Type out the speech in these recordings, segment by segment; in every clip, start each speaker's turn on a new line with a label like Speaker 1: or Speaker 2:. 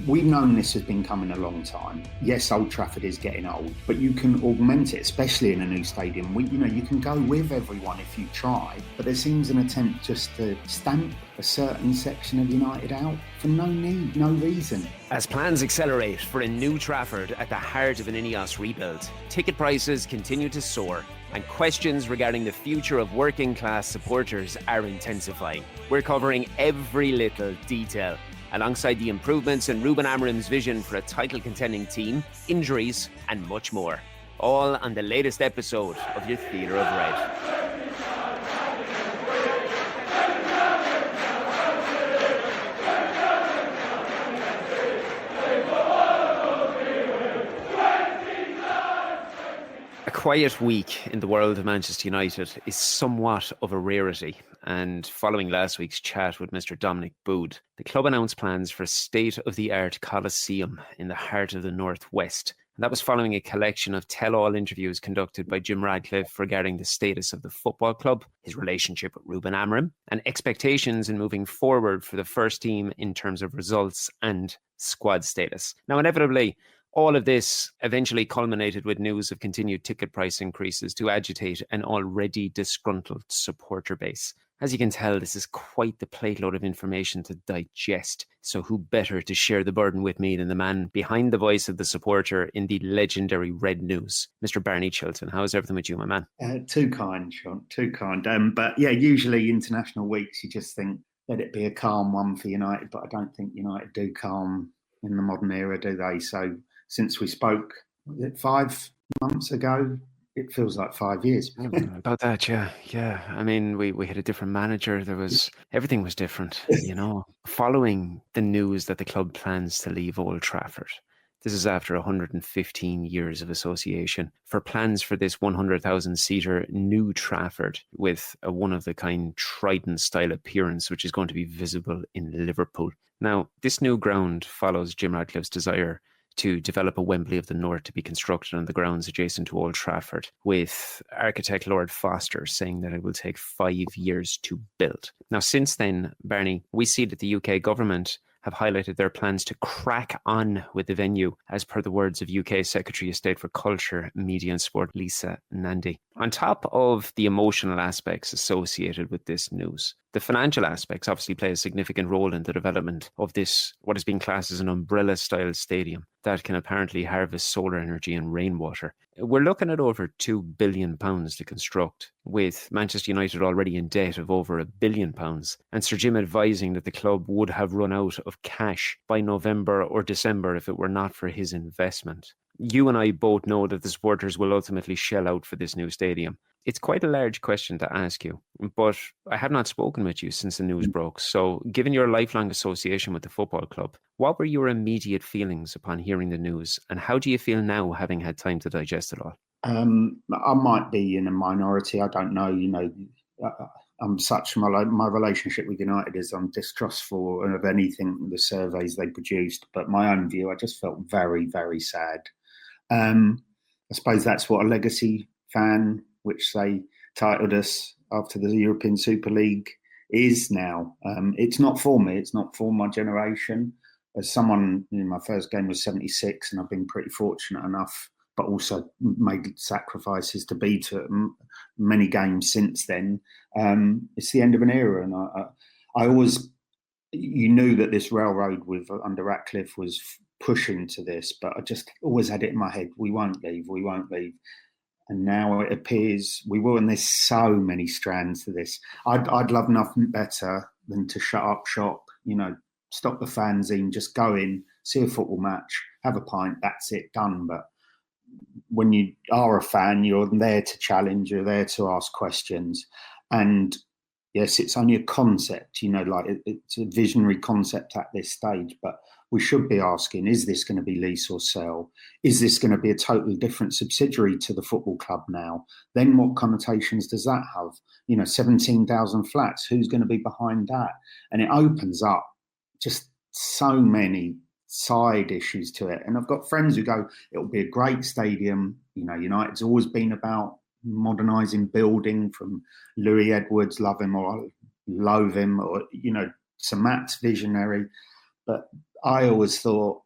Speaker 1: We've known this has been coming a long time. Yes, Old Trafford is getting old, but you can augment it, especially in a new stadium. You can go with everyone if you try, but there seems an attempt just to stamp a certain section of United out for no need, no reason.
Speaker 2: As plans accelerate for a new Trafford at the heart of an Ineos rebuild, ticket prices continue to soar, and questions regarding the future of working class supporters are intensifying. We're covering every little detail, alongside the improvements in Ruben Amorim's vision for a title-contending team, injuries, and much more. All on the latest episode of your Theatre of Red. A quiet week in the world of Manchester United is somewhat of a rarity, and following last week's chat with Mr. Dominic Bood, the club announced plans for a state-of-the-art Coliseum in the heart of the Northwest. And that was following a collection of tell-all interviews conducted by Jim Radcliffe regarding the status of the football club, his relationship with Ruben Amorim, and expectations in moving forward for the first team in terms of results and squad status. Now, inevitably, all of this eventually culminated with news of continued ticket price increases to agitate an already disgruntled supporter base. As you can tell, this is quite the plate load of information to digest. So who better to share the burden with me than the man behind the voice of the supporter in the legendary Red News, Mr. Barney Chilton. How is everything with you, my man?
Speaker 1: Too kind, Shaun, too kind. But yeah, usually international weeks, you just think, let it be a calm one for United. But I don't think United do calm in the modern era, do they? So since we spoke, was it 5 months ago? It feels like 5 years.
Speaker 2: About that, yeah. I mean, we had a different manager. Everything was different, Following the news that the club plans to leave Old Trafford, this is after 115 years of association, for plans for this 100,000-seater new Trafford with a one-of-the-kind Trident-style appearance, which is going to be visible in Liverpool. Now, this new ground follows Jim Radcliffe's desire to develop a Wembley of the North to be constructed on the grounds adjacent to Old Trafford, with architect Lord Foster saying that it will take 5 years to build. Now, since then, Barney, we see that the UK government have highlighted their plans to crack on with the venue, as per the words of UK Secretary of State for Culture, Media and Sport, Lisa Nandy. On top of the emotional aspects associated with this news, the financial aspects obviously play a significant role in the development of this, what is being classed as an umbrella-style stadium that can apparently harvest solar energy and rainwater. We're looking at over £2 billion to construct, with Manchester United already in debt of over £1 billion, and Sir Jim advising that the club would have run out of cash by November or December if it were not for his investment. You and I both know that the supporters will ultimately shell out for this new stadium. It's quite a large question to ask you, but I have not spoken with you since the news broke. So given your lifelong association with the football club, what were your immediate feelings upon hearing the news, and how do you feel now, having had time to digest it all?
Speaker 1: I might be in a minority. I don't know. I'm such my relationship with United is I'm distrustful of anything, the surveys they produced. But my own view, I just felt very, very sad. I suppose that's what a legacy fan, which they titled us after the European Super League, is now. It's not for me. It's not for my generation. As someone, my first game was 76, and I've been pretty fortunate enough, but also made sacrifices to be to many games since then. It's the end of an era, and I always, you knew that this railroad under Ratcliffe was pushing to this, but I just always had it in my head, we won't leave. And now it appears we will, and there's so many strands to this. I'd love nothing better than to shut up shop, stop the fanzine, just go in, see a football match, have a pint, that's it, done. But when you are a fan, you're there to challenge, you're there to ask questions. And yes, it's only a concept, it's a visionary concept at this stage, but we should be asking, is this going to be lease or sell? Is this going to be a totally different subsidiary to the football club now? Then what connotations does that have? 17,000 flats, who's going to be behind that? And it opens up just so many side issues to it. And I've got friends who go, it'll be a great stadium. United's always been about modernising building, from Louis Edwards, love him or loathe him, or, Sir Matt's visionary. But I always thought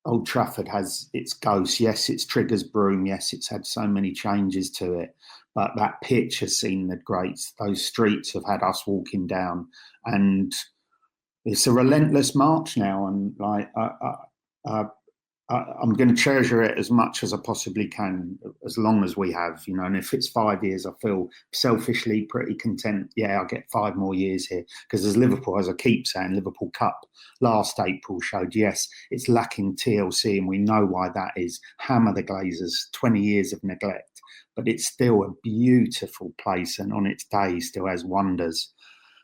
Speaker 1: Old Trafford has its ghost. Yes, it's Trigger's Broom. Yes, it's had so many changes to it. But that pitch has seen the greats. Those streets have had us walking down. And it's a relentless march now. And like, I'm going to treasure it as much as I possibly can, as long as we have, And if it's 5 years, I feel selfishly pretty content. Yeah, I'll get 5 more years here. Because as Liverpool, as I keep saying, Liverpool Cup last April showed, yes, it's lacking TLC, and we know why that is. Hammer the Glazers, 20 years of neglect. But it's still a beautiful place, and on its day still has wonders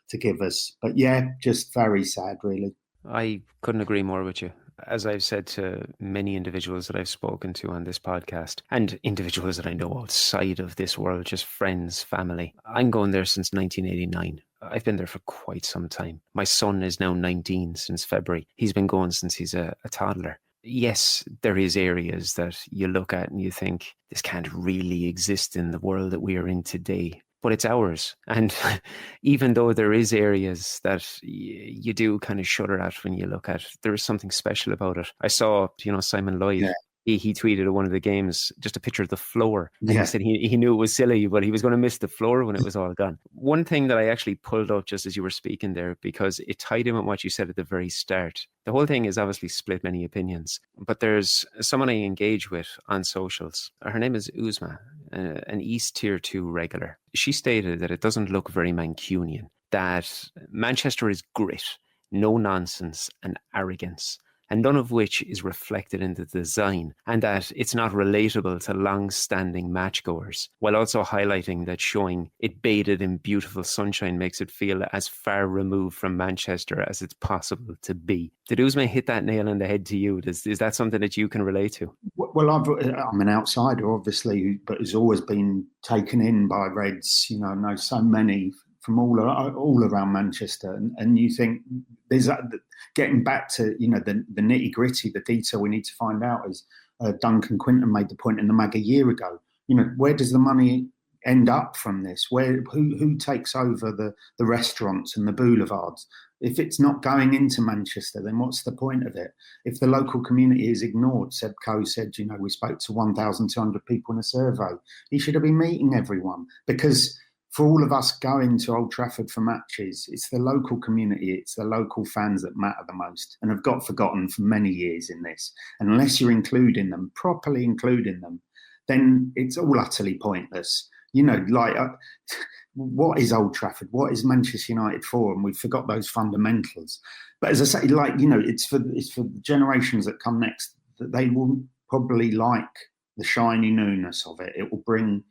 Speaker 1: to give us. But yeah, just very sad, really.
Speaker 2: I couldn't agree more with you. As I've said to many individuals that I've spoken to on this podcast, and individuals that I know outside of this world, just friends, family, I'm going there since 1989. I've been there for quite some time. My son is now 19 since February. He's been going since he's a toddler. Yes, there is areas that you look at and you think, this can't really exist in the world that we are in today. But it's ours. And even though there is areas that you do kind of shudder at when you look at, there is something special about it. I saw, Simon Lloyd. Yeah. He tweeted at one of the games just a picture of the floor. And he said he knew it was silly, but he was going to miss the floor when it was all gone. One thing that I actually pulled up just as you were speaking there, because it tied in with what you said at the very start. The whole thing is obviously split many opinions, but there's someone I engage with on socials. Her name is Uzma, an East Tier 2 regular. She stated that it doesn't look very Mancunian, that Manchester is grit, no nonsense and arrogance, and none of which is reflected in the design, and that it's not relatable to long-standing matchgoers, while also highlighting that showing it bathed in beautiful sunshine makes it feel as far removed from Manchester as it's possible to be. Did Uzma hit that nail on the head to you? Is that something that you can relate to?
Speaker 1: Well, I'm an outsider, obviously, but has always been taken in by Reds. I know so many from all around Manchester, and you think there's that. Getting back to the nitty gritty, the detail we need to find out is Duncan Quinton made the point in the mag a year ago. Where does the money end up from this? Who takes over the restaurants and the boulevards? If it's not going into Manchester, then what's the point of it? If the local community is ignored, Seb Coe said, we spoke to 1,200 people in a survey. He should have been meeting everyone, because for all of us going to Old Trafford for matches, it's the local community, it's the local fans that matter the most, and have got forgotten for many years in this. And unless you're including them, properly including them, then it's all utterly pointless. What is Old Trafford? What is Manchester United for? And we forgot those fundamentals. But as I say, it's for the generations that come next, that they will probably like the shiny newness of it. It will bring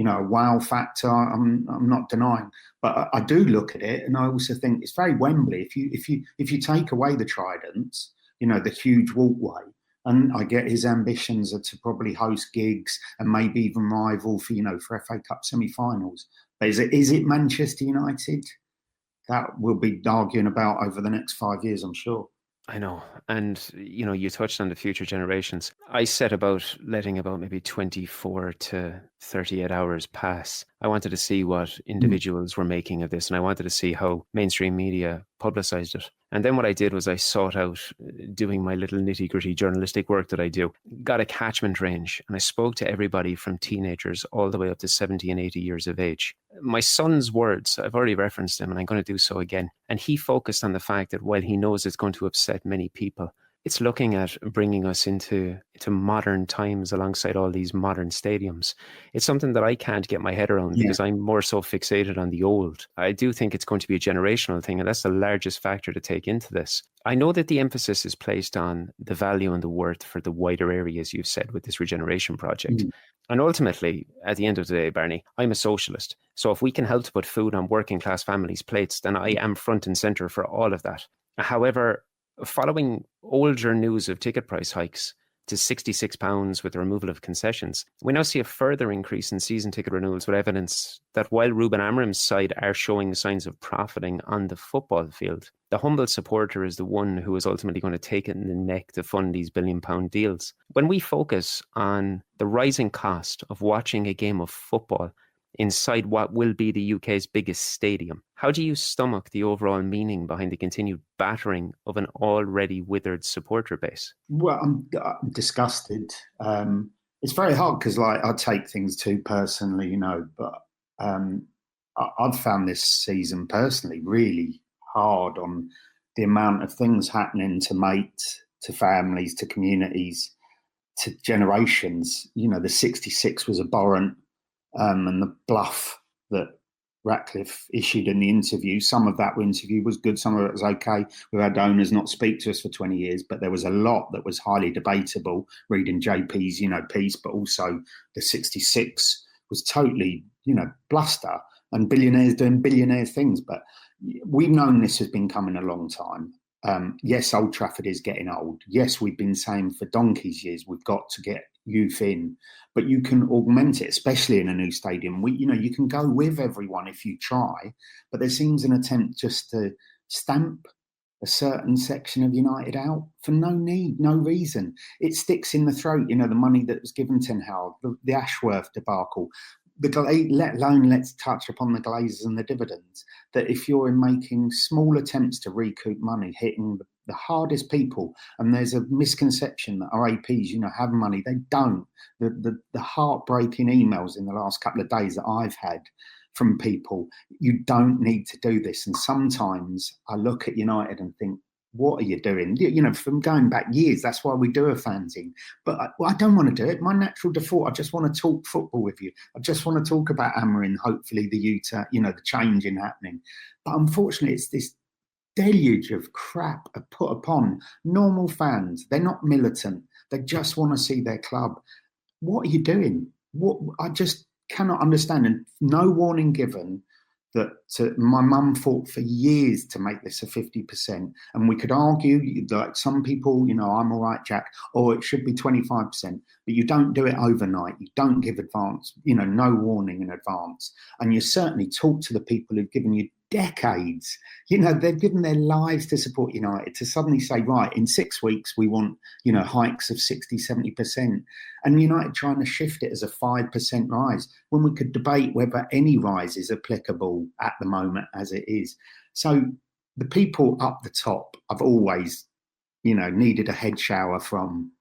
Speaker 1: a wow factor. I'm not denying, but I do look at it, and I also think it's very Wembley. If you take away the tridents, the huge walkway, and I get his ambitions are to probably host gigs and maybe even rival for FA Cup semi-finals. But is it Manchester United? That we'll be arguing about over the next 5 years, I'm sure.
Speaker 2: I know. And, you touched on the future generations. I set about letting about maybe 24 to 38 hours pass. I wanted to see what individuals were making of this, and I wanted to see how mainstream media publicized it. And then what I did was I sought out doing my little nitty-gritty journalistic work that I do, got a catchment range, and I spoke to everybody from teenagers all the way up to 70 and 80 years of age. My son's words, I've already referenced them, and I'm going to do so again. And he focused on the fact that while he knows it's going to upset many people, it's looking at bringing us into modern times alongside all these modern stadiums. It's something that I can't get my head around because I'm more so fixated on the old. I do think it's going to be a generational thing, and that's the largest factor to take into this. I know that the emphasis is placed on the value and the worth for the wider areas you've said with this regeneration project. And ultimately, at the end of the day, Barney, I'm a socialist. So if we can help to put food on working class families' plates, then I am front and centre for all of that. However, following older news of ticket price hikes to £66 with the removal of concessions, we now see a further increase in season ticket renewals with evidence that while Ruben Amorim's side are showing signs of profiting on the football field, the humble supporter is the one who is ultimately going to take it in the neck to fund these billion-pound deals. When we focus on the rising cost of watching a game of football inside what will be the UK's biggest stadium. How do you stomach the overall meaning behind the continued battering of an already withered supporter base?
Speaker 1: Well, I'm disgusted. It's very hard because, like, I take things too personally, you know. But I've found this season personally really hard on the amount of things happening to mates, to families, to communities, to generations. You know, the 66 was abhorrent, and the bluff that Ratcliffe issued in the interview. Some of that interview was good, some of it was okay. We've had owners not speak to us for 20 years, but there was a lot that was highly debatable, reading JP's, you know, piece, but also the 66 was totally, you know, bluster, and billionaires doing billionaire things. But we've known this has been coming a long time. Yes, Old Trafford is getting old. Yes, we've been saying for donkey's years, we've got to get youth in, but you can augment it, especially in a new stadium. You can go with everyone if you try, but there seems an attempt just to stamp a certain section of United out for no need, no reason. It sticks in the throat, you know, the money that was given Ten Hag, the Ashworth debacle. Let alone let's touch upon the Glazers and the dividends, that if you're making small attempts to recoup money, hitting the hardest people, and there's a misconception that our APs, you know, have money. They don't. The heartbreaking emails in the last couple of days that I've had from people, you don't need to do this. And sometimes I look at United and think, what are you doing? You know, from going back years, that's why we do a fanzine. But I don't want to do it. My natural default, I just want to talk football with you. I just want to talk about Amorim, hopefully the change in happening. But unfortunately, it's this deluge of crap put upon normal fans. They're not militant. They just want to see their club. What are you doing? What I just cannot understand. And no warning given. That my mum fought for years to make this a 50%. And we could argue that some people, you know, I'm all right, Jack, or it should be 25%. But you don't do it overnight. You don't give advance, you know, no warning in advance. And you certainly talk to the people who've given you decades. You know, they've given their lives to support United. To suddenly say, right, in 6 weeks, we want, you know, hikes of 60, 70%. And United trying to shift it as a 5% rise when we could debate whether any rise is applicable at the moment as it is. So the people up the top, I've always, you know, needed a head shower from.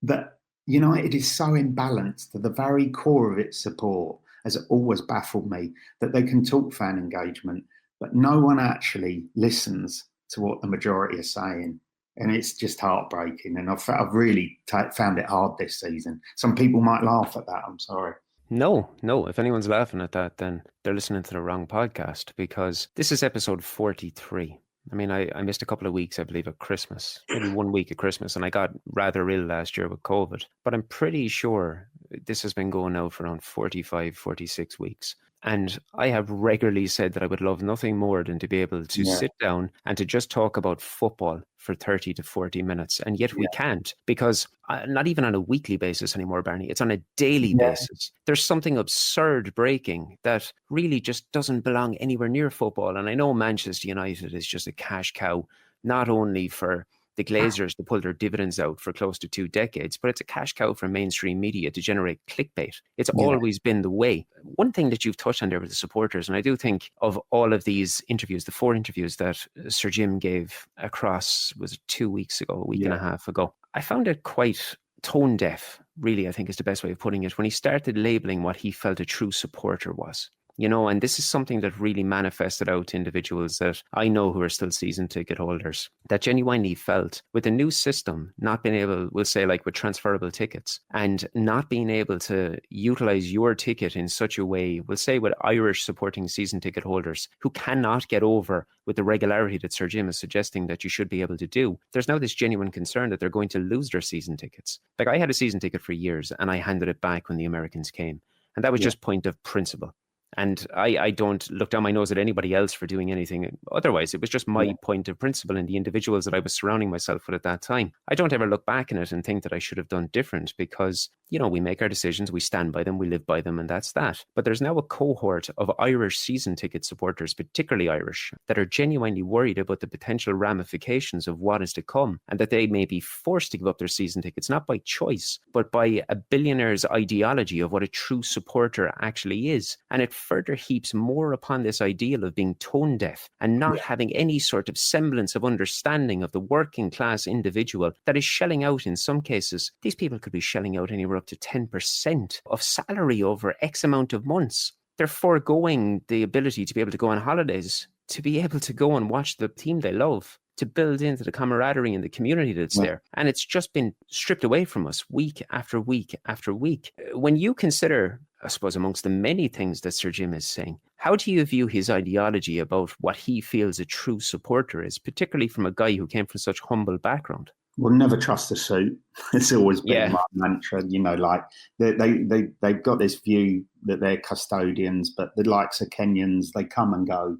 Speaker 1: That United is so imbalanced to the very core of its support, has always baffled me, that they can talk fan engagement, but no one actually listens to what the majority are saying. And it's just heartbreaking. And I've really found it hard this season. Some people might laugh at that. I'm sorry.
Speaker 2: No. If anyone's laughing at that, then they're listening to the wrong podcast, because this is episode 43. I mean, I missed a couple of weeks, I believe, at Christmas, maybe 1 week at Christmas, and I got rather ill last year with COVID. But I'm pretty sure this has been going now for around 45, 46 weeks. And I have regularly said that I would love nothing more than to be able to sit down and to just talk about football for 30 to 40 minutes. And yet we can't, because not even on a weekly basis anymore, Barney. It's on a daily basis. There's something absurd breaking that really just doesn't belong anywhere near football. And I know Manchester United is just a cash cow, not only for the Glazers to pull their dividends out for close to 2 decades, but it's a cash cow for mainstream media to generate clickbait. It's always been the way. One thing that you've touched on there with the supporters, and I do think of all of these interviews, the 4 interviews that Sir Jim gave across, was it 2 weeks ago, a week and a half ago, I found it quite tone deaf, really, I think is the best way of putting it, when he started labelling what he felt a true supporter was. You know, and this is something that really manifested out to individuals that I know who are still season ticket holders, that genuinely felt with the new system, not being able, we'll say like with transferable tickets, and not being able to utilize your ticket in such a way, we'll say with Irish supporting season ticket holders who cannot get over with the regularity that Sir Jim is suggesting that you should be able to do. There's now this genuine concern that they're going to lose their season tickets. Like, I had a season ticket for years and I handed it back when the Americans came. And that was just point of principle. And I don't look down my nose at anybody else for doing anything otherwise. It was just my point of principle and the individuals that I was surrounding myself with at that time. I don't ever look back on it and think that I should have done different, because we make our decisions, we stand by them, we live by them, and that's that. But there's now a cohort of Irish season ticket supporters, particularly Irish, that are genuinely worried about the potential ramifications of what is to come, and that they may be forced to give up their season tickets, not by choice, but by a billionaire's ideology of what a true supporter actually is. And it further heaps more upon this ideal of being tone deaf and not having any sort of semblance of understanding of the working class individual that is shelling out, in some cases, these people could be shelling out anywhere up to 10% of salary over X amount of months. They're foregoing the ability to be able to go on holidays, to be able to go and watch the team they love, to build into the camaraderie and the community that's there. And it's just been stripped away from us week after week after week. When you consider, I suppose, amongst the many things that Sir Jim is saying, how do you view his ideology about what he feels a true supporter is, particularly from a guy who came from such humble background?
Speaker 1: We'll never trust a suit. It's always been my mantra, like they've got this view that they're custodians, but the likes of Kenyans, they come and go,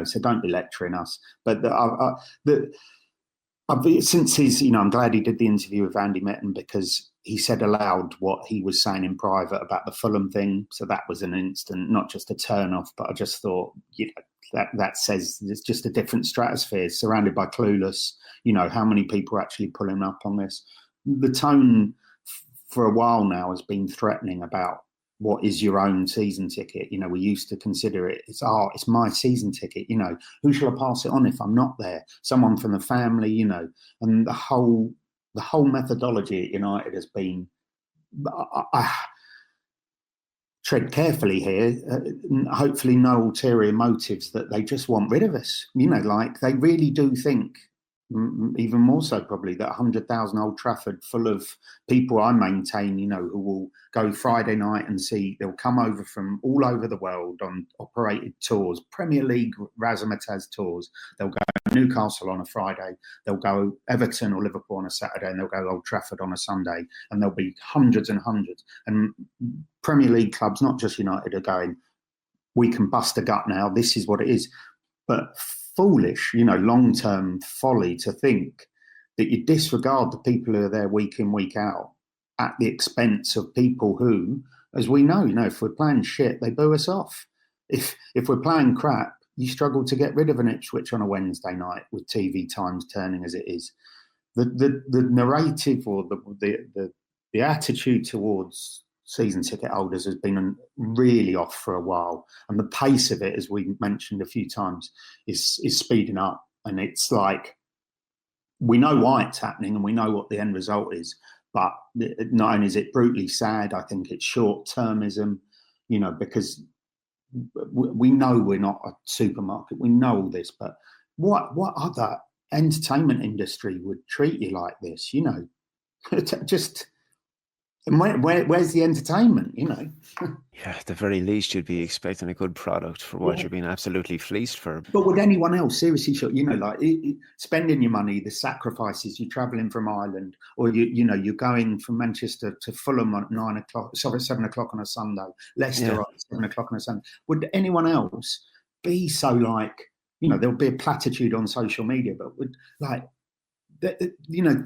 Speaker 1: so don't be lecturing us. But since his, I'm glad he did the interview with Andy Mitten, because he said aloud what he was saying in private about the Fulham thing. So that was an instant, not just a turn off, but I just thought, that says it's just a different stratosphere, surrounded by clueless. How many people are actually pulling up on this? The tone for a while now has been threatening about what is your own season ticket. We used to consider it, it's my season ticket. Who shall I pass it on if I'm not there? Someone from the family, and the whole methodology at United has been, I tread carefully here, hopefully no ulterior motives, that they just want rid of us. They really do think, even more so probably, that 100,000 Old Trafford full of people, I maintain, who will go Friday night and see, they'll come over from all over the world on operated tours, Premier League razzmatazz tours. They'll go Newcastle on a Friday, they'll go Everton or Liverpool on a Saturday, and they'll go Old Trafford on a Sunday, and there'll be hundreds and hundreds. And Premier League clubs, not just United, are going, we can bust a gut now, this is what it is. But foolish, long-term folly to think that you disregard the people who are there week in, week out at the expense of people who, as we know, if we're playing shit, they boo us off. If we're playing crap, you struggle to get rid of an Ipswich on a Wednesday night with TV times turning as it is. The narrative or the attitude towards season ticket holders has been really off for a while, and the pace of it, as we mentioned a few times, is speeding up. And it's like, we know why it's happening and we know what the end result is, but not only is it brutally sad, I think it's short-termism, because we know we're not a supermarket, we know all this, but what other entertainment industry would treat you like this? Just, and where's the entertainment?
Speaker 2: Yeah, at the very least, you'd be expecting a good product for what you're being absolutely fleeced for.
Speaker 1: But would anyone else seriously, spending your money, the sacrifices, you're travelling from Ireland, or you're going from Manchester to Fulham at 7 o'clock on a Sunday, Leicester at 7 o'clock on a Sunday. Would anyone else be so there'll be a platitude on social media, but would the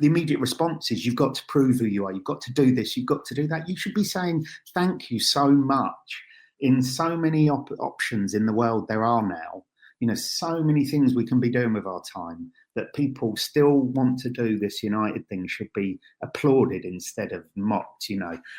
Speaker 1: immediate response is, you've got to prove who you are, you've got to do this, you've got to do that. You should be saying thank you so much. In so many options in the world there are now, so many things we can be doing with our time, that people still want to do this United thing should be applauded instead of mocked,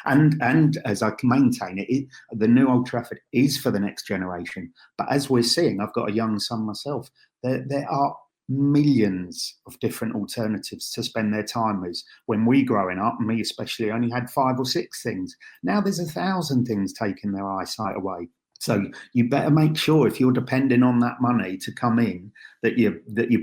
Speaker 1: And as I can maintain it, the new Old Trafford is for the next generation. But as we're seeing, I've got a young son myself, there are millions of different alternatives to spend their time with. When we growing up, me especially, only had 5 or 6 things. Now there's 1,000 things taking their eyesight away. So you better make sure, if you're depending on that money to come in, that your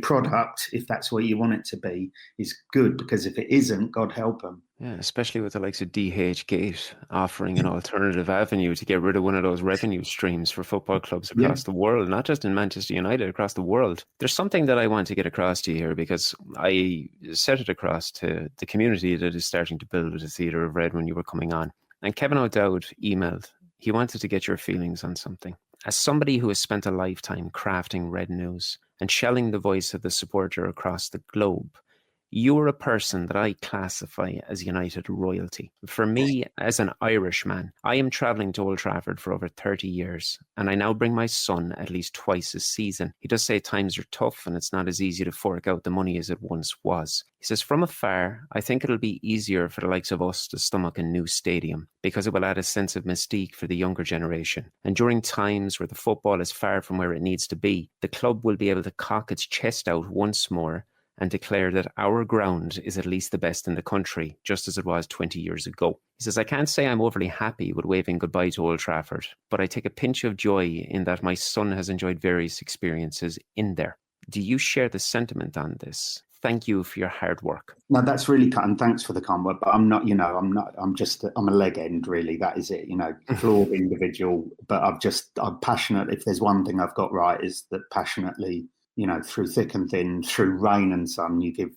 Speaker 1: product, if that's what you want it to be, is good. Because if it isn't, God help them.
Speaker 2: Yeah, especially with the likes of DH Gate offering an alternative avenue to get rid of one of those revenue streams for football clubs across the world, not just in Manchester United, across the world. There's something that I want to get across to you here, because I set it across to the community that is starting to build at the Theatre of Red when you were coming on. And Kevin O'Dowd emailed. He wanted to get your feelings on something. As somebody who has spent a lifetime crafting Red News and shelling the voice of the supporter across the globe, You're a person that I classify as United royalty. For me, as an Irishman, I am travelling to Old Trafford for over 30 years, and I now bring my son at least twice a season. He does say times are tough and it's not as easy to fork out the money as it once was. He says, from afar, I think it'll be easier for the likes of us to stomach a new stadium because it will add a sense of mystique for the younger generation. And during times where the football is far from where it needs to be, the club will be able to cock its chest out once more and declare that our ground is at least the best in the country, just as it was 20 years ago. He says, I can't say I'm overly happy with waving goodbye to Old Trafford, but I take a pinch of joy in that my son has enjoyed various experiences in there. Do you share the sentiment on this? Thank you for your hard work.
Speaker 1: No, that's really kind. Thanks for the kind word, but I'm a leg end, really. That is it, flawed individual, but I'm passionate. If there's one thing I've got right is that passionately, through thick and thin, through rain and sun, you give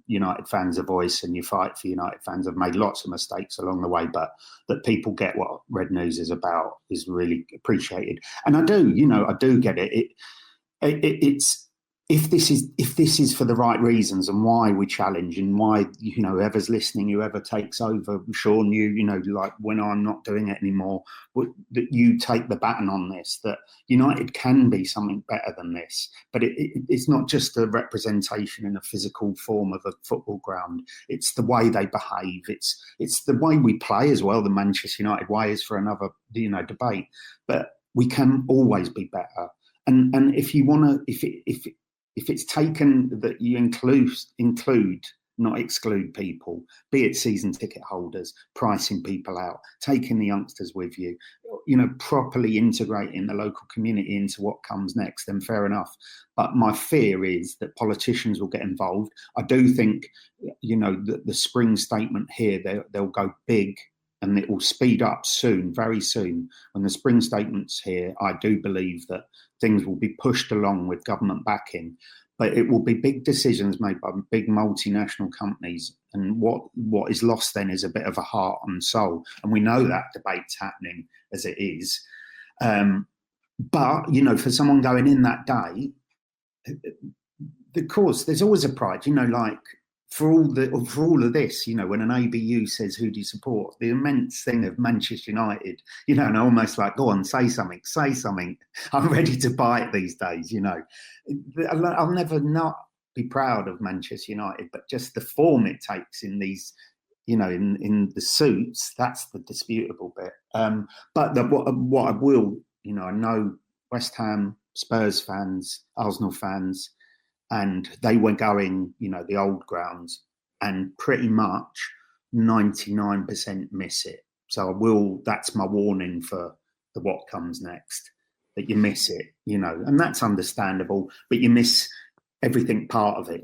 Speaker 1: United fans a voice and you fight for United fans. I've made lots of mistakes along the way, but that people get what Red News is about is really appreciated. And I do get it. It's if this is for the right reasons and why we challenge and why, whoever's listening, whoever takes over, Shaun, like when I'm not doing it anymore, that you take the baton on this, that United can be something better than this. But it's not just a representation in a physical form of a football ground. It's the way they behave. It's the way we play as well. The Manchester United way is for another, debate. But we can always be better. And if you want to, if it's taken that you include, not exclude people, be it season ticket holders, pricing people out, taking the youngsters with you, properly integrating the local community into what comes next, then fair enough. But my fear is that politicians will get involved. I do think, the spring statement here, they'll go big and it will speed up soon, very soon. When the spring statement's here, I do believe that things will be pushed along with government backing, but it will be big decisions made by big multinational companies. And what is lost then is a bit of a heart and soul. And we know that debate's happening as it is. But, for someone going in that day, of course, there's always a pride, like, for all of this, when an ABU says, who do you support? The immense thing of Manchester United, and almost like, go on, say something. I'm ready to buy it these days, I'll never not be proud of Manchester United, but just the form it takes in these, in the suits, that's the disputable bit. But what I will, I know West Ham, Spurs fans, Arsenal fans, and they were going, the old grounds, and pretty much 99% miss it. So that's my warning for what comes next, that you miss it, and that's understandable, but you miss everything part of it,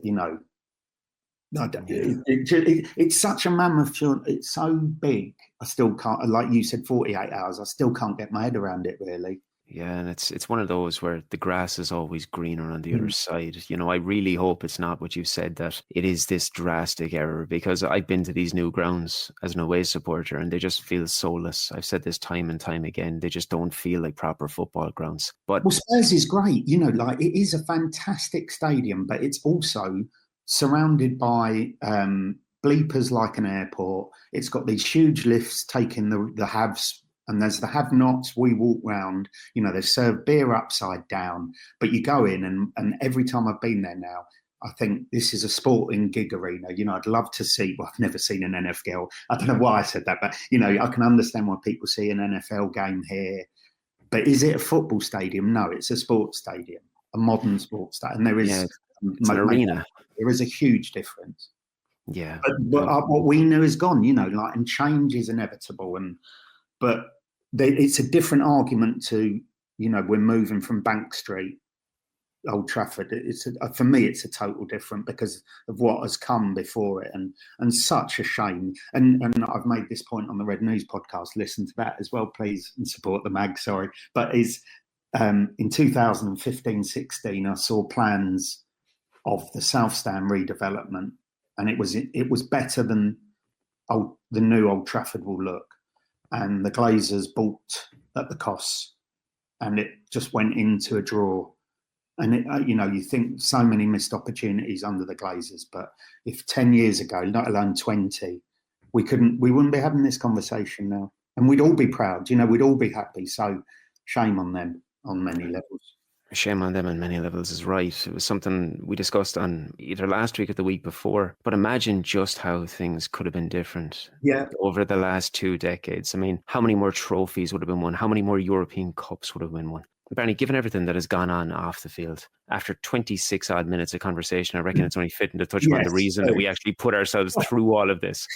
Speaker 1: It's such a mammoth, it's so big. I still can't, like you said, 48 hours, I still can't get my head around it, really.
Speaker 2: Yeah, and it's one of those where the grass is always greener on the other side. I really hope it's not what you said, that it is this drastic error, because I've been to these new grounds as an away supporter and they just feel soulless. I've said this time and time again. They just don't feel like proper football grounds. But
Speaker 1: Spurs is great. Like, it is a fantastic stadium, but it's also surrounded by bleepers like an airport. It's got these huge lifts taking the haves. And there's the have-nots. We walk round, they serve beer upside down. But you go in, and every time I've been there now, I think this is a sporting gig arena. I'd love to see, I've never seen an NFL. I don't know why I said that, but, I can understand why people see an NFL game here. But is it a football stadium? No, it's a sports stadium, a modern sports stadium. And there is
Speaker 2: it's an arena.
Speaker 1: There is a huge difference.
Speaker 2: Yeah.
Speaker 1: But what we know is gone, and change is inevitable. But it's a different argument to, we're moving from Bank Street, Old Trafford. For me, it's a total different because of what has come before it, and such a shame. And I've made this point on the Red News podcast. Listen to that as well, please, and support the mag. Sorry, but in 2015-16, I saw plans of the South Stand redevelopment, and it was better than the new Old Trafford will look. And the Glazers bought at the costs, and it just went into a draw. And you think so many missed opportunities under the Glazers, but if 10 years ago, let alone 20, we wouldn't be having this conversation now, and we'd all be proud. We'd all be happy. So shame on them on many levels.
Speaker 2: Shame on them on many levels is right. It was something we discussed on either last week or the week before. But imagine just how things could have been different over the last 2 decades. I mean, how many more trophies would have been won? How many more European Cups would have been won? Barney, given everything that has gone on off the field, after 26 odd minutes of conversation, I reckon it's only fitting to touch upon the reason that we actually put ourselves through all of this.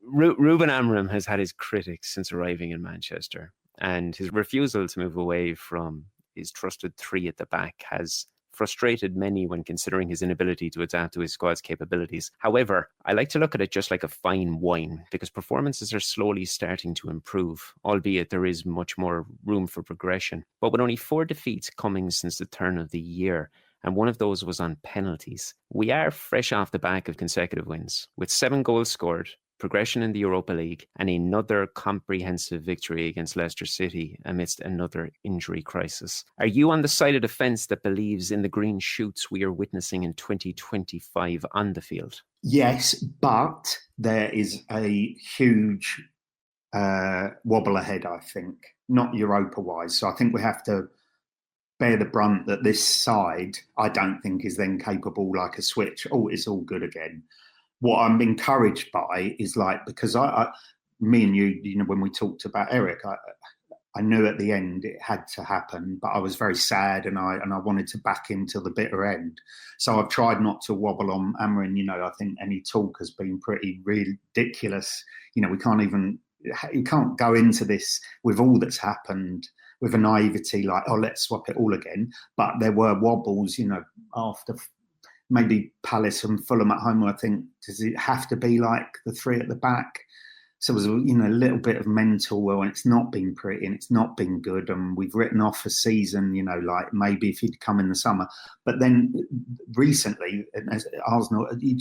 Speaker 2: Ruben Amorim has had his critics since arriving in Manchester, and his refusal to move away from his trusted three at the back has frustrated many when considering his inability to adapt to his squad's capabilities. However, I like to look at it just like a fine wine, because performances are slowly starting to improve, albeit there is much more room for progression. But with only 4 defeats coming since the turn of the year, and one of those was on penalties, we are fresh off the back of consecutive wins, with 7 goals scored, progression in the Europa League, and another comprehensive victory against Leicester City amidst another injury crisis. Are you on the side of the fence that believes in the green shoots we are witnessing in 2025 on the field?
Speaker 1: Yes, but there is a huge wobble ahead, I think, not Europa-wise. So I think we have to bear the brunt that this side, I don't think, is then capable like a switch. Oh, it's all good again. What I'm encouraged by is because me and you, when we talked about Eric, I knew at the end it had to happen, but I was very sad and I wanted to back him till the bitter end. So I've tried not to wobble on Amorim. I think any talk has been pretty ridiculous. You can't go into this with all that's happened with a naivety like, oh, let's swap it all again. But there were wobbles, after maybe Palace and Fulham at home. I think, does it have to be like the 3 at the back? So it was, a little bit of mental, and it's not been pretty and it's not been good. And we've written off a season, like maybe if he'd come in the summer. But then recently, as Arsenal, you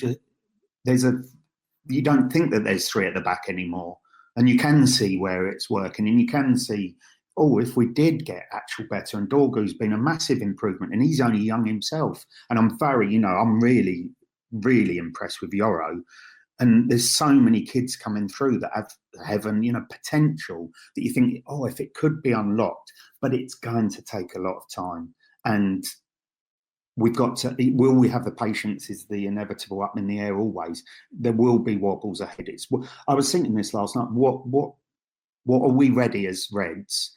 Speaker 1: don't think that there's 3 at the back anymore. And you can see where it's working, and you can see, if we did get actual better, and Dorgu's been a massive improvement, and he's only young himself. And I'm I'm really, really impressed with Yoro. And there's so many kids coming through that have potential that you think, if it could be unlocked, but it's going to take a lot of time. And we've got to, will we have the patience is the inevitable up in the air always. There will be wobbles ahead. I was thinking this last night, what are we ready as Reds?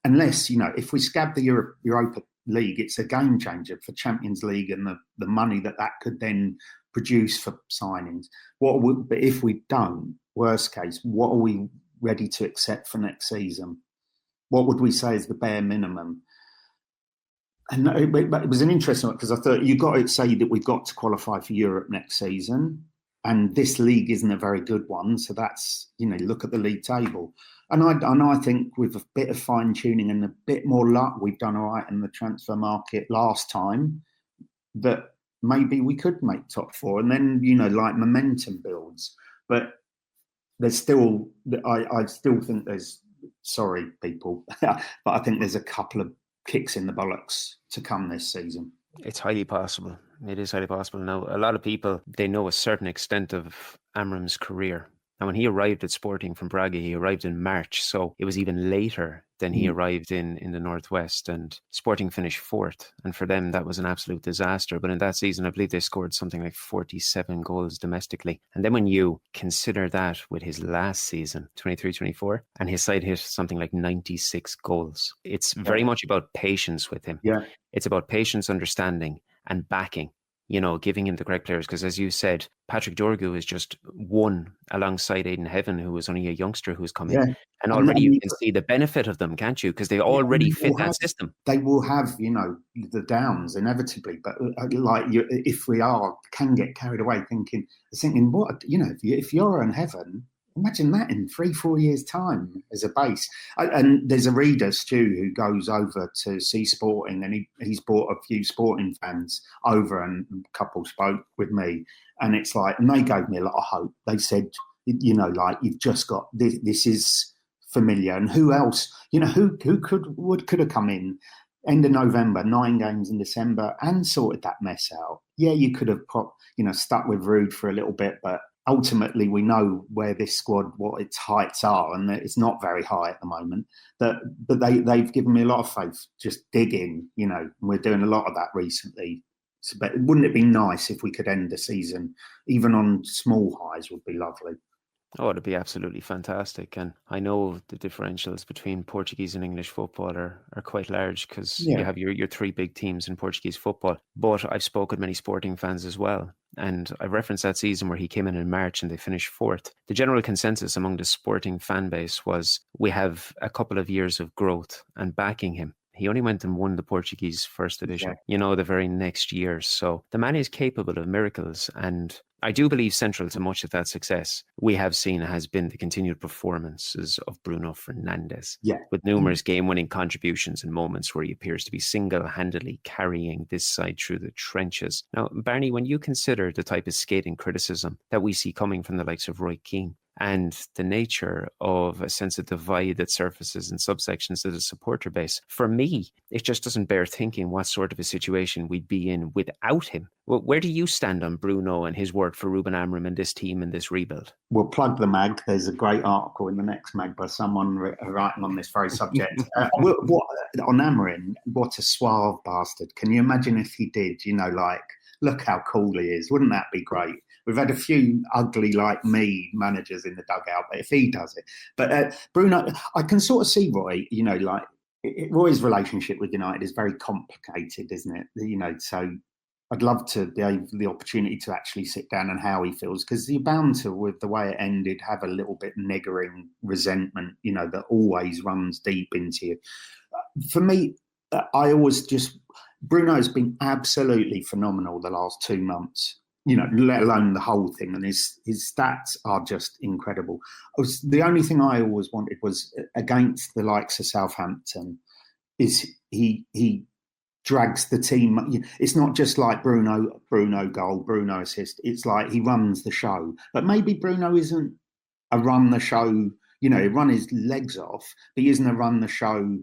Speaker 1: Unless, if we scab the Europa League, it's a game changer for Champions League and the money that could then produce for signings. But if we don't, worst case, what are we ready to accept for next season? What would we say is the bare minimum? And it was an interesting one, because I thought you've got to say that we've got to qualify for Europe next season. And this league isn't a very good one. So that's, look at the league table. And I think with a bit of fine tuning and a bit more luck, we've done all right in the transfer market last time, that maybe we could make top 4. And then, momentum builds. But there's still, I still think there's, sorry, people, but I think there's a couple of kicks in the bollocks to come this season.
Speaker 2: It's highly possible. It is highly possible. Now, a lot of people, they know a certain extent of Amorim's career. And when he arrived at Sporting from Braga, he arrived in March. So it was even later than he arrived in the Northwest. And Sporting finished 4th. And for them, that was an absolute disaster. But in that season, I believe they scored something like 47 goals domestically. And then when you consider that with his last season, 23-24, and his side hit something like 96 goals. It's very much about patience with him.
Speaker 1: Yeah.
Speaker 2: It's about patience, understanding, and backing. Giving him the correct players. Because as you said, Patrick Dorgu is just one alongside Aidan Heaven, who was only a youngster who's come in. And already you can see the benefit of them, can't you? Because they already fit that system.
Speaker 1: They will have, the downs inevitably. But if we can get carried away thinking what, if you're in Heaven, imagine that in 3-4 years' time as a base. And there's a reader, Stu, who goes over to see Sporting, and he's brought a few Sporting fans over, and a couple spoke with me. And it's like, and they gave me a lot of hope. They said, you've just got this is familiar. And who else, who could have come in End of November, 9 games in December, and sorted that mess out. Yeah, you could have stuck with Rude for a little bit, but ultimately we know where this squad, what its heights are, and it's not very high at the moment. But they've given me a lot of faith. Just dig in, and we're doing a lot of that recently. So, but wouldn't it be nice if we could end the season even on small highs? Would be lovely.
Speaker 2: Oh, it'd be absolutely fantastic. And I know the differentials between Portuguese and English football are quite large because you have your three big teams in Portuguese football. But I've spoken with many Sporting fans as well. And I referenced that season where he came in March and they finished fourth. The general consensus among the Sporting fan base was we have a couple of years of growth and backing him. He only went and won the Portuguese First Division, the very next year. So the man is capable of miracles. And I do believe central to much of that success we have seen has been the continued performances of Bruno Fernandes, with numerous game-winning contributions and moments where he appears to be single-handedly carrying this side through the trenches. Now, Barney, when you consider the type of scathing criticism that we see coming from the likes of Roy Keane, and the nature of a sense of divide that surfaces in subsections of the supporter base, for me, it just doesn't bear thinking what sort of a situation we'd be in without him. Well, where do you stand on Bruno and his work for Ruben Amorim and this team in this rebuild?
Speaker 1: We'll plug the mag. There's a great article in the next mag by someone writing on this very subject. On Amorim, what a suave bastard. Can you imagine if he did, look how cool he is. Wouldn't that be great? We've had a few ugly like me managers in the dugout, but if he does it. But Bruno, I can sort of see Roy, Roy's relationship with United is very complicated, isn't it? So I'd love to have the opportunity to actually sit down and how he feels, because you're bound to, with the way it ended, have a little bit niggering resentment, that always runs deep into you. For me, Bruno's been absolutely phenomenal the last 2 months. Let alone the whole thing. And his stats are just incredible. The only thing I always wanted was against the likes of Southampton is he drags the team. It's not just like Bruno goal, Bruno assist. It's like he runs the show. But maybe Bruno isn't a run the show, he run his legs off, but he isn't a run the show,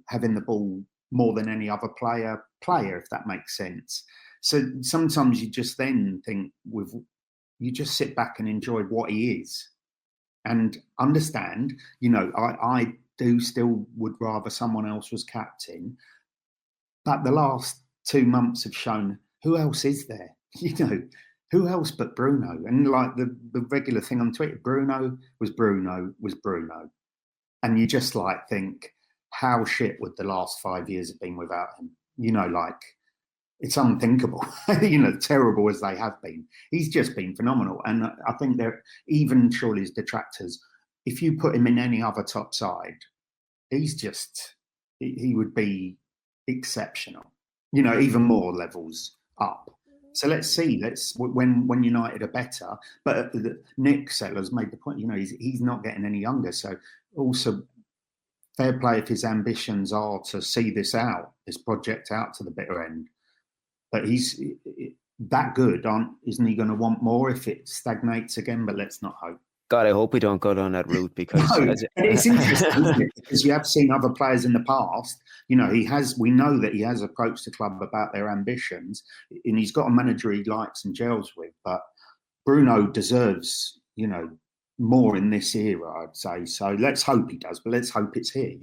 Speaker 1: having the ball more than any other player, if that makes sense. So sometimes you just then think you just sit back and enjoy what he is and understand, I do still would rather someone else was captain. But the last 2 months have shown who else is there? Who else but Bruno? And like the regular thing on Twitter, Bruno was Bruno. And you just think, how shit would the last 5 years have been without him? It's unthinkable, terrible as they have been. He's just been phenomenal. And I think they're even surely his detractors, if you put him in any other top side, he would be exceptional, even more levels up. So let's see, when United are better. But Nick Sellers made the point, he's not getting any younger. So also fair play if his ambitions are to see this project out to the bitter end. But he's that good, isn't he going to want more if it stagnates again? But let's not hope.
Speaker 2: God, I hope we don't go down that route, because
Speaker 1: it's interesting, isn't it? Because you have seen other players in the past. We know that he has approached the club about their ambitions, and he's got a manager he likes and gels with. But Bruno deserves, more in this era, I'd say. So let's hope he does, but let's hope it's here.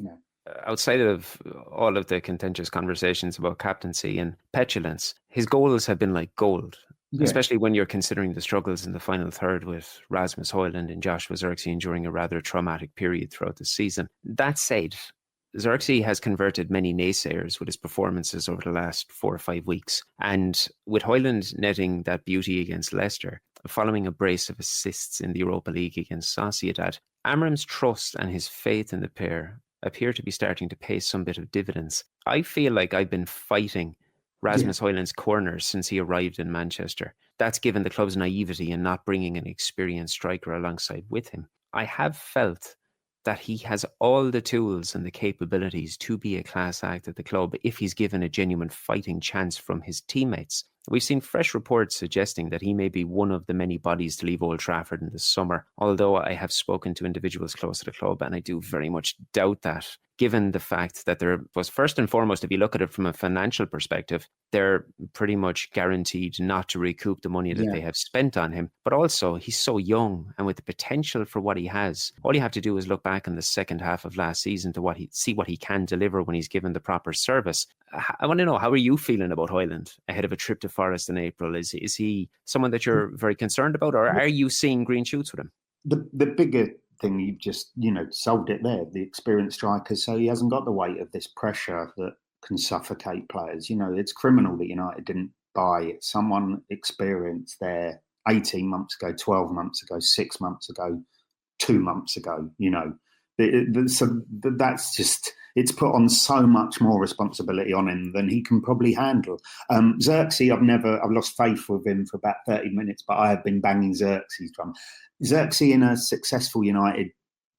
Speaker 2: Outside of all of the contentious conversations about captaincy and petulance, his goals have been like gold, especially when you're considering the struggles in the final third with Rasmus Højlund and Joshua Zirkzee during a rather traumatic period throughout the season. That said, Zirkzee has converted many naysayers with his performances over the last 4 or 5 weeks. And with Højlund netting that beauty against Leicester, following a brace of assists in the Europa League against Sociedad, Amorim's trust and his faith in the pair appear to be starting to pay some bit of dividends. I feel like I've been fighting Rasmus Højlund's corners since he arrived in Manchester. That's given the club's naivety in not bringing an experienced striker alongside with him. I have felt that he has all the tools and the capabilities to be a class act at the club if he's given a genuine fighting chance from his teammates. We've seen fresh reports suggesting that he may be one of the many bodies to leave Old Trafford in the summer, although I have spoken to individuals close to the club and I do very much doubt that. given the fact that there was, first and foremost, if you look at it from a financial perspective, they're pretty much guaranteed not to recoup the money that they have spent on him. But also, he's so young, and with the potential for what he has, all you have to do is look back in the second half of last season to see what he can deliver when he's given the proper service. I want to know, how are you feeling about Højlund ahead of a trip to Forest in April? Is he someone that you're very concerned about, or are you seeing green shoots with him?
Speaker 1: The bigger thing, you've just, solved it there. The experienced striker, so he hasn't got the weight of this pressure that can suffocate players. It's criminal that United didn't buy someone experienced there 18 months ago, 12 months ago, 6 months ago, 2 months ago. So that's just, it's put on so much more responsibility on him than he can probably handle. Xerxes, I've lost faith with him for about 30 minutes, but I have been banging Xerxes' drum. Xerxes in a successful United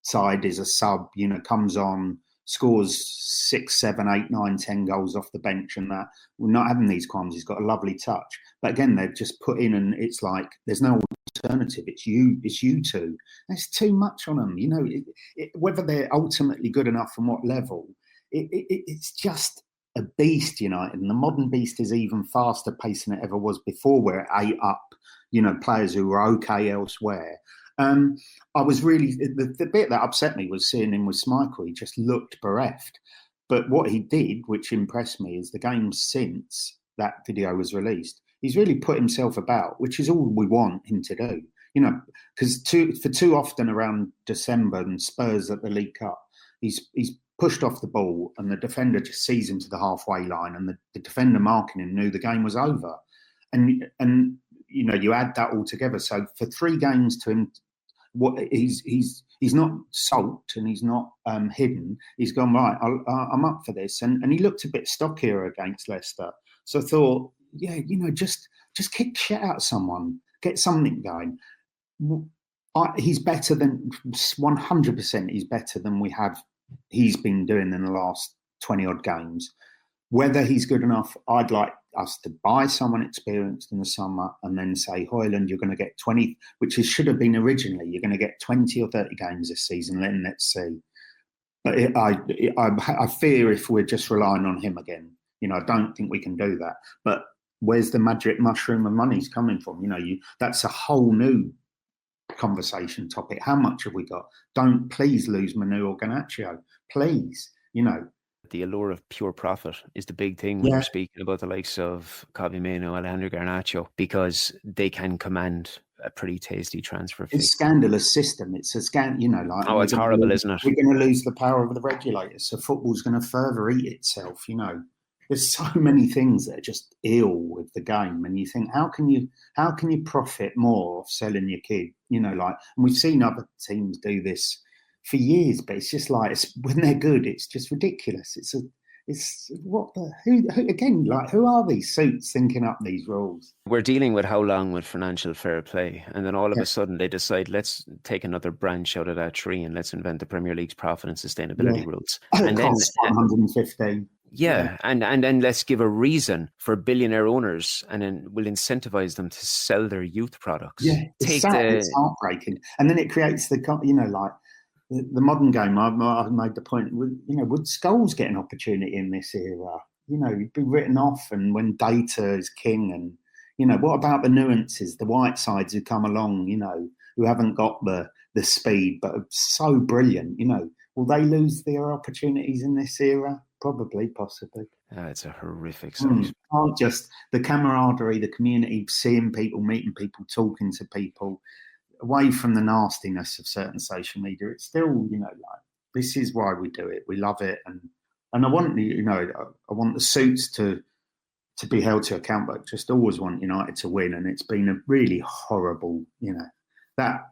Speaker 1: side is a sub, comes on, scores 6, 7, 8, 9, 10 goals off the bench, and that. We're not having these qualms. He's got a lovely touch. But again, they've just put in, and it's like there's no alternative. It's you two. There's too much on them. Whether they're ultimately good enough and what level, it's just a beast, United. And the modern beast is even faster paced than it ever was before, where it ate up, players who were okay elsewhere. I was really, the bit that upset me was seeing him with Schmeichel. He just looked bereft. But what he did, which impressed me, is the games since that video was released, he's really put himself about, which is all we want him to do. Because for too often around December and Spurs at the League Cup, he's pushed off the ball and the defender just sees him to the halfway line, and the defender marking him knew the game was over. And you add that all together. So for 3 games to him, he's not sulked and he's not hidden. He's gone, right, I'm up for this. And he looked a bit stockier against Leicester. So I thought, just kick shit out of someone, get something going. He's better than 100%. He's better than he's been doing in the last 20 odd games. Whether he's good enough, I'd like us to buy someone experienced in the summer and then say, Højlund, you're going to get 20, which should have been originally, you're going to get 20 or 30 games this season, then let's see. But I fear if we're just relying on him again, I don't think we can do that. But where's the magic mushroom of money's coming from? That's a whole new conversation topic. How much have we got? Don't please lose Manu or Garnacho, please.
Speaker 2: The allure of pure profit is the big thing when you're speaking about the likes of Kobbie Mainoo, Alejandro Garnacho, because they can command a pretty tasty transfer fee.
Speaker 1: It's a scandalous system. It's a
Speaker 2: it's horrible, isn't it?
Speaker 1: We're going to lose the power of the regulators, so football's going to further eat itself. There's so many things that are just ill with the game, and you think, how can you profit more off selling your kid? And we've seen other teams do this for years, but it's just like, when they're good, it's just ridiculous. Who are these suits thinking up these rules?
Speaker 2: We're dealing with how long with financial fair play, and then all of a sudden they decide, let's take another branch out of that tree and let's invent the Premier League's profit and sustainability rules.
Speaker 1: And then 115.
Speaker 2: And then let's give a reason for billionaire owners, and then we'll incentivize them to sell their youth products.
Speaker 1: Yeah, it's heartbreaking, and then it creates the modern game. I made the point, would Scholes get an opportunity in this era? He'd be written off, and when data is king, and what about the nuances, the white sides who come along, who haven't got the speed but are so brilliant, will they lose their opportunities in this era? Probably, possibly.
Speaker 2: It's a horrific sight.
Speaker 1: Can't just the camaraderie, the community, seeing people, meeting people, talking to people, away from the nastiness of certain social media. It's still, this is why we do it. We love it, and I want I want the suits to be held to account, but just always want United to win. And it's been a really horrible, that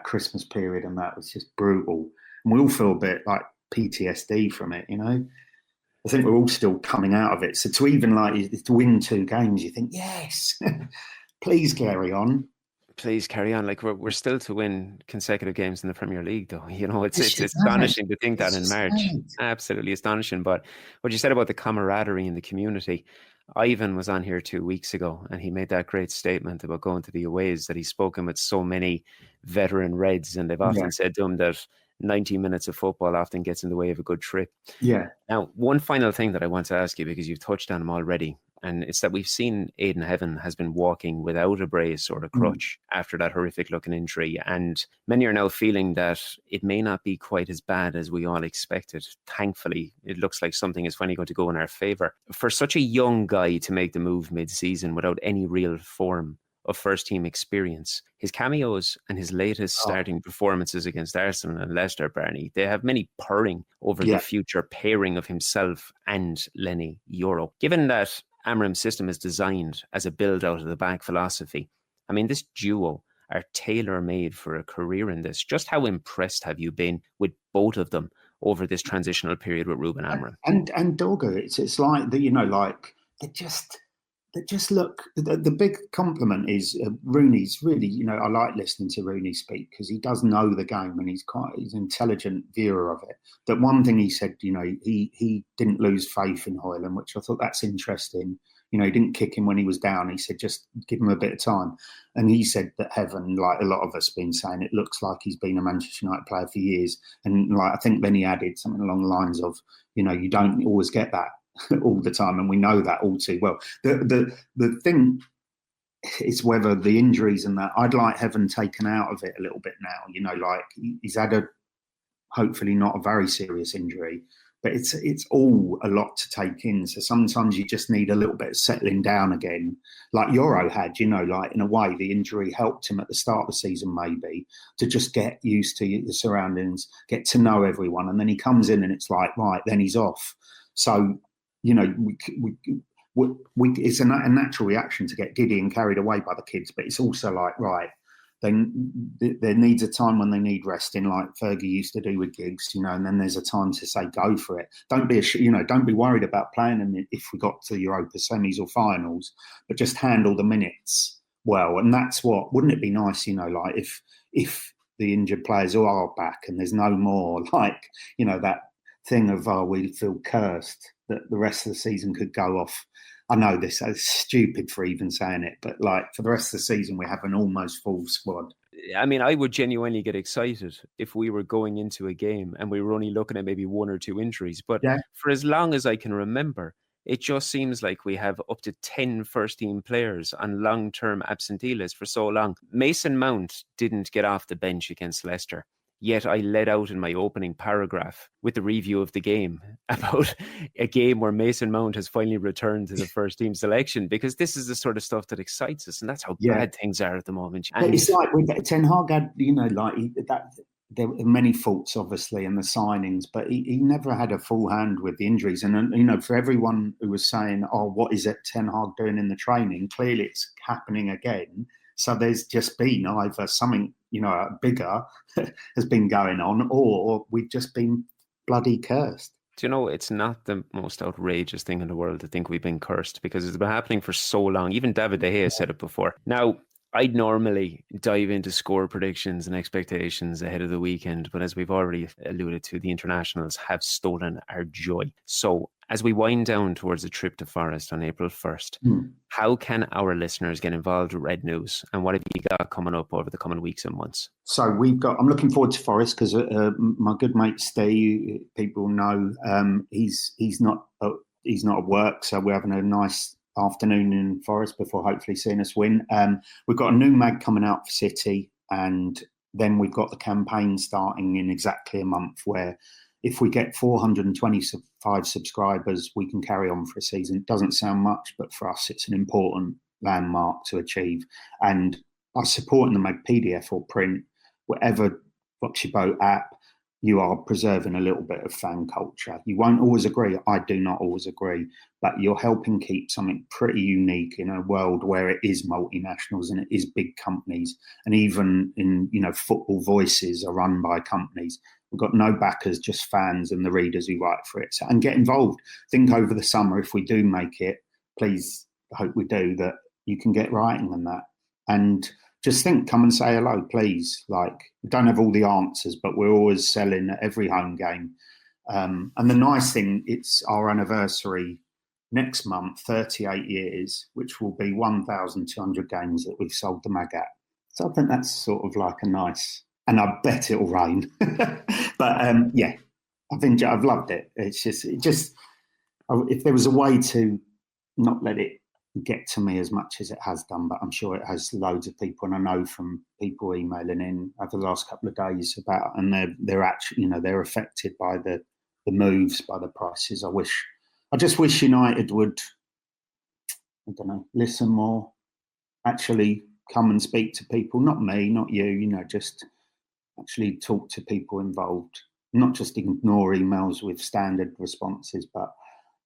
Speaker 1: Christmas period, and that was just brutal. And we all feel a bit like PTSD from it, I think we're all still coming out of it. So to even to win 2 games, you think, yes, please carry on.
Speaker 2: Please carry on. We're still to win consecutive games in the Premier League, though. It's astonishing to think that in March. Absolutely astonishing. But what you said about the camaraderie in the community, Ivan was on here 2 weeks ago, and he made that great statement about going to the aways, that he's spoken with so many veteran Reds, and they've often said to him that 90 minutes of football often gets in the way of a good trip.
Speaker 1: Yeah.
Speaker 2: Now, one final thing that I want to ask you, because you've touched on him already, and it's that we've seen Aidan Heaven has been walking without a brace or a crutch after that horrific looking injury. And many are now feeling that it may not be quite as bad as we all expected. Thankfully, it looks like something is finally going to go in our favour. For such a young guy to make the move mid-season without any real form of first team experience, his cameos and his latest starting performances against Arsenal and Leicester, Barney, they have many purring over the future pairing of himself and Lenny Yoro. Given that Amorim's system is designed as a build out of the back philosophy, I mean, this duo are tailor-made for a career in this. Just how impressed have you been with both of them over this transitional period with Ruben Amorim?
Speaker 1: And Dogger, it's like that, like they just look. The big compliment is Rooney's really, I like listening to Rooney speak because he does know the game and he's an intelligent viewer of it. That one thing he said, he didn't lose faith in Højlund, which I thought that's interesting. He didn't kick him when he was down. He said, just give him a bit of time. And he said that Heaven, like a lot of us been saying, it looks like he's been a Manchester United player for years. And I think then he added something along the lines of, you don't always get that all the time, and we know that all too well. The thing is whether the injuries and that, I'd like Heaven taken out of it a little bit now. Like he's had hopefully not a very serious injury, but it's all a lot to take in. So sometimes you just need a little bit of settling down again, like Yoro had. Like in a way, the injury helped him at the start of the season maybe to just get used to the surroundings, get to know everyone, and then he comes in and it's like, right, then he's off. So it's a natural reaction to get giddy and carried away by the kids, but it's also like, right, then there needs a time when they need resting, like Fergie used to do with gigs, and then there's a time to say go for it. Don't be worried about playing them if we got to Europa semis or finals, but just handle the minutes well. And that's wouldn't it be nice, like if the injured players all are back and there's no more like, that thing of we feel cursed that the rest of the season could go off. I know this is stupid for even saying it, but like for the rest of the season, we have an almost full squad.
Speaker 2: I mean, I would genuinely get excited if we were going into a game and we were only looking at maybe one or two injuries. But for as long as I can remember, it just seems like we have up to 10 first-team players on long-term absentee lists for so long. Mason Mount didn't get off the bench against Leicester. Yet I led out in my opening paragraph with the review of the game about a game where Mason Mount has finally returned to the first team selection, because this is the sort of stuff that excites us, and that's how bad things are at the moment.
Speaker 1: But it's like with Ten Hag had, there were many faults, obviously, in the signings, but he never had a full hand with the injuries. And, for everyone who was saying, what is it Ten Hag doing in the training? Clearly it's happening again. So there's just been either something, bigger has been going on, or we've just been bloody cursed.
Speaker 2: Do you know, it's not the most outrageous thing in the world to think we've been cursed, because it's been happening for so long. Even David De Gea said it before. Now, I'd normally dive into score predictions and expectations ahead of the weekend, but as we've already alluded to, the internationals have stolen our joy. So as we wind down towards a trip to Forest on April 1st, how can our listeners get involved with Red News, and what have you got coming up over the coming weeks and months? So
Speaker 1: I'm looking forward to Forest because my good mate Steve, people know, he's not at work, so we're having a nice afternoon in Forest before hopefully seeing us win. We've got a new mag coming out for City, and then we've got the campaign starting in exactly a month, where if we get 425 subscribers, we can carry on for a season. It doesn't sound much, but for us, it's an important landmark to achieve. And by supporting the mag PDF or print, whatever rocks your boat app, you are preserving a little bit of fan culture. You won't always agree. I do not always agree, but you're helping keep something pretty unique in a world where it is multinationals and it is big companies. And even in, football voices are run by companies. We've got no backers, just fans and the readers who write for it. And get involved. Think over the summer, if we do make it, please, I hope we do, that you can get writing on that. And just come and say hello, please. Like, we don't have all the answers, but we're always selling at every home game. And the nice thing, it's our anniversary next month, 38 years, which will be 1,200 games that we've sold the mag at. So I think that's sort of like a nice and I bet it'll rain. But yeah, I've loved it. It's just if there was a way to not let it get to me as much as it has done, but I'm sure it has loads of people, and I know from people emailing in over the last couple of days about, and they're actually, they're affected by the moves, by the prices. I just wish United would, I don't know, listen more, actually come and speak to people, not me, not you, just actually talk to people involved, not just ignore emails with standard responses, but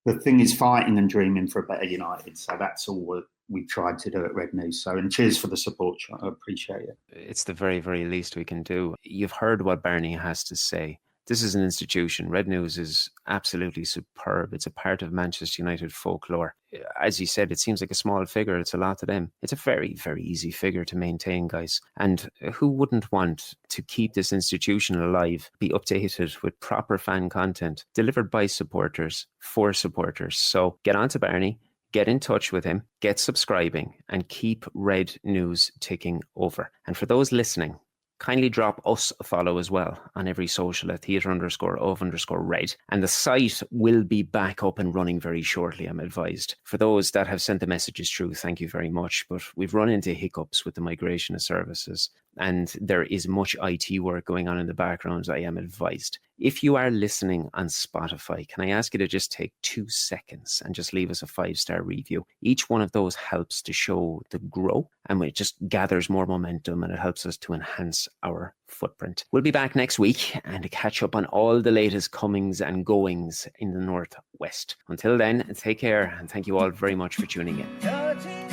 Speaker 1: the thing is fighting and dreaming for a better United. So that's all we've tried to do at Red News. So, and cheers for the support, Shaun. I appreciate it.
Speaker 2: It's the very, very least we can do. You've heard what Barney has to say. This is an institution. Red News is absolutely superb. It's a part of Manchester United folklore. As you said, it seems like a small figure. It's a lot to them. It's a very, very easy figure to maintain, guys. And who wouldn't want to keep this institution alive, be updated with proper fan content delivered by supporters for supporters? So get on to Barney, get in touch with him, get subscribing, and keep Red News ticking over. And for those listening, kindly drop us a follow as well on every social at theatre_of_red. And the site will be back up and running very shortly, I'm advised. For those that have sent the messages through, thank you very much. But we've run into hiccups with the migration of services, and there is much IT work going on in the background, I am advised. If you are listening on Spotify, can I ask you to just take 2 seconds and just leave us a 5-star review? Each one of those helps to show the grow, and it just gathers more momentum, and it helps us to enhance our footprint. We'll be back next week and to catch up on all the latest comings and goings in the Northwest. Until then, take care, and thank you all very much for tuning in.